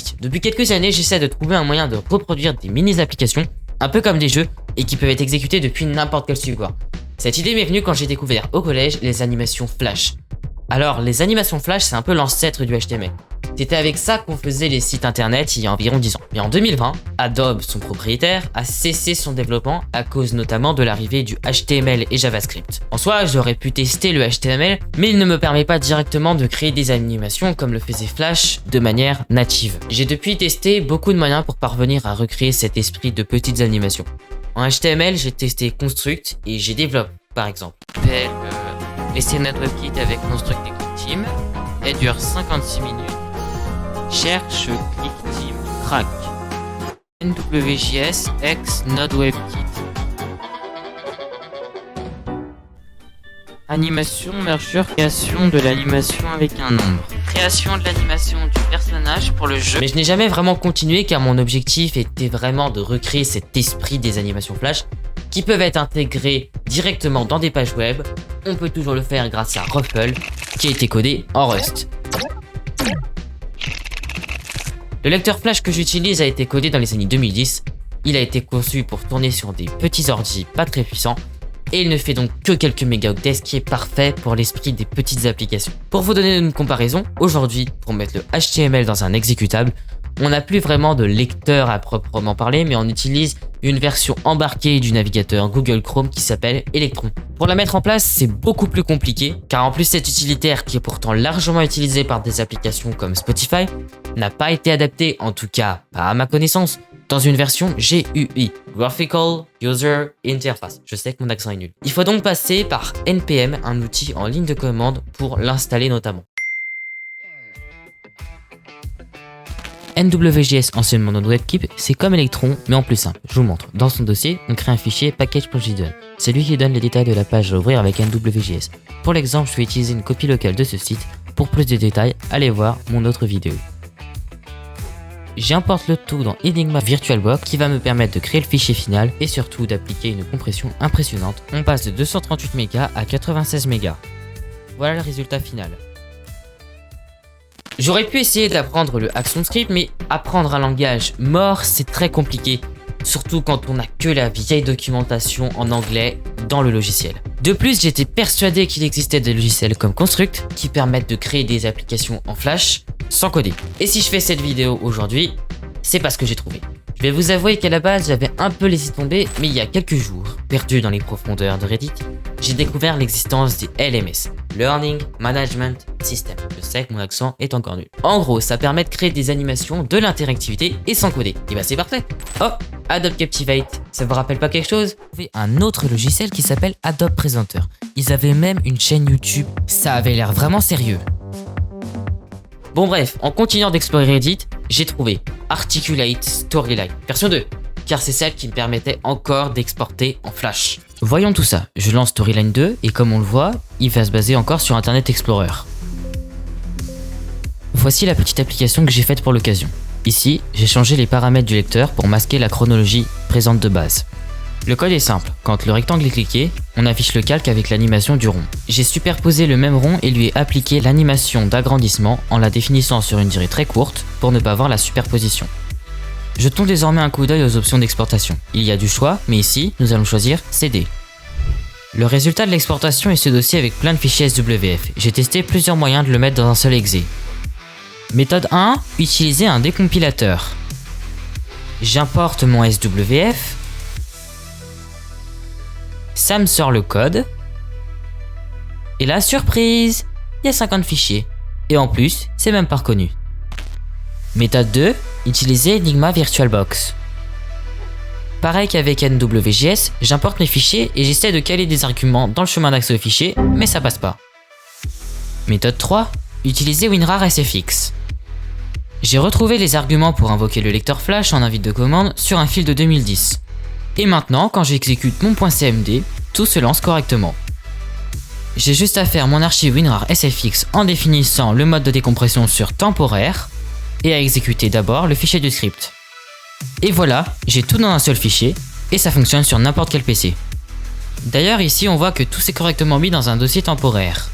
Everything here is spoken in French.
informatique. Depuis quelques années, j'essaie de trouver un moyen de reproduire des mini-applications, un peu comme des jeux, et qui peuvent être exécutés depuis n'importe quel support. Cette idée m'est venue quand j'ai découvert au collège les animations Flash. Alors, les animations Flash, c'est un peu l'ancêtre du HTML. C'était avec ça qu'on faisait les sites internet il y a environ 10 ans. Mais en 2020, Adobe, son propriétaire, a cessé son développement à cause notamment de l'arrivée du HTML et JavaScript. En soi, j'aurais pu tester le HTML, mais il ne me permet pas directement de créer des animations comme le faisait Flash de manière native. J'ai depuis testé beaucoup de moyens pour parvenir à recréer cet esprit de petites animations. En HTML, j'ai testé Construct et GDevelop par exemple. Laissez notre WebKit avec Construct et ClickTeam. Elle dure 56 minutes. Cherche ClickTeam Crack. NWJS X Node WebKit. Animation, mergeur, création de l'animation avec un nombre. Création de l'animation du personnage pour le jeu. Mais je n'ai jamais vraiment continué car mon objectif était vraiment de recréer cet esprit des animations Flash qui peuvent être intégrées directement dans des pages web. On peut toujours le faire grâce à Ruffle qui a été codé en Rust. Le lecteur Flash que j'utilise a été codé dans les années 2010. Il a été conçu pour tourner sur des petits ordi pas très puissants et il ne fait donc que quelques mégaoctets, ce qui est parfait pour l'esprit des petites applications. Pour vous donner une comparaison, aujourd'hui, pour mettre le HTML dans un exécutable, on n'a plus vraiment de lecteur à proprement parler, mais on utilise une version embarquée du navigateur Google Chrome qui s'appelle Electron. Pour la mettre en place, c'est beaucoup plus compliqué, car en plus cet utilitaire qui est pourtant largement utilisé par des applications comme Spotify, n'a pas été adapté, en tout cas pas à ma connaissance, dans une version GUI, Graphical User Interface. Je sais que mon accent est nul. Il faut donc passer par NPM, un outil en ligne de commande pour l'installer notamment. NWJS, anciennement Node WebKit, c'est comme Electron, mais en plus simple. Je vous montre. Dans son dossier, on crée un fichier package.json. C'est lui qui donne les détails de la page à ouvrir avec NWJS. Pour l'exemple, je vais utiliser une copie locale de ce site. Pour plus de détails, allez voir mon autre vidéo. J'importe le tout dans Enigma VirtualBox qui va me permettre de créer le fichier final et surtout d'appliquer une compression impressionnante. On passe de 238 mégas à 96 mégas. Voilà le résultat final. J'aurais pu essayer d'apprendre le ActionScript, mais apprendre un langage mort, c'est très compliqué. Surtout quand on n'a que la vieille documentation en anglais dans le logiciel. De plus, j'étais persuadé qu'il existait des logiciels comme Construct qui permettent de créer des applications en Flash sans coder. Et si je fais cette vidéo aujourd'hui, c'est parce que j'ai trouvé. Je vais vous avouer qu'à la base, j'avais un peu laissé tomber, mais il y a quelques jours, perdu dans les profondeurs de Reddit, j'ai découvert l'existence des LMS, Learning Management System. Je sais que mon accent est encore nul. En gros, ça permet de créer des animations, de l'interactivité et sans coder. Et bah c'est parfait. Oh, Adobe Captivate, ça vous rappelle pas quelque chose? Un autre logiciel qui s'appelle Adobe Presenter. Ils avaient même une chaîne YouTube. Ça avait l'air vraiment sérieux. Bon bref, en continuant d'explorer Reddit, j'ai trouvé Articulate Storyline version 2, car c'est celle qui me permettait encore d'exporter en Flash. Voyons tout ça, je lance Storyline 2 et comme on le voit, il va se baser encore sur Internet Explorer. Voici la petite application que j'ai faite pour l'occasion. Ici, j'ai changé les paramètres du lecteur pour masquer la chronologie présente de base. Le code est simple, quand le rectangle est cliqué, on affiche le calque avec l'animation du rond. J'ai superposé le même rond et lui ai appliqué l'animation d'agrandissement en la définissant sur une durée très courte pour ne pas voir la superposition. Jetons désormais un coup d'œil aux options d'exportation. Il y a du choix, mais ici, nous allons choisir CD. Le résultat de l'exportation est ce dossier avec plein de fichiers SWF. J'ai testé plusieurs moyens de le mettre dans un seul exe. Méthode 1, utiliser un décompilateur. J'importe mon SWF. Ça me sort le code. Et la surprise, il y a 50 fichiers. Et en plus, c'est même pas reconnu. Méthode 2, utiliser Enigma VirtualBox. Pareil qu'avec NWJS, j'importe mes fichiers et j'essaie de caler des arguments dans le chemin d'accès aux fichiers, mais ça passe pas. Méthode 3, utiliser WinRAR SFX. J'ai retrouvé les arguments pour invoquer le lecteur Flash en invite de commande sur un fil de 2010. Et maintenant, quand j'exécute mon .cmd, tout se lance correctement. J'ai juste à faire mon archive WinRAR SFX en définissant le mode de décompression sur temporaire et à exécuter d'abord le fichier du script. Et voilà, j'ai tout dans un seul fichier et ça fonctionne sur n'importe quel PC. D'ailleurs ici on voit que tout s'est correctement mis dans un dossier temporaire.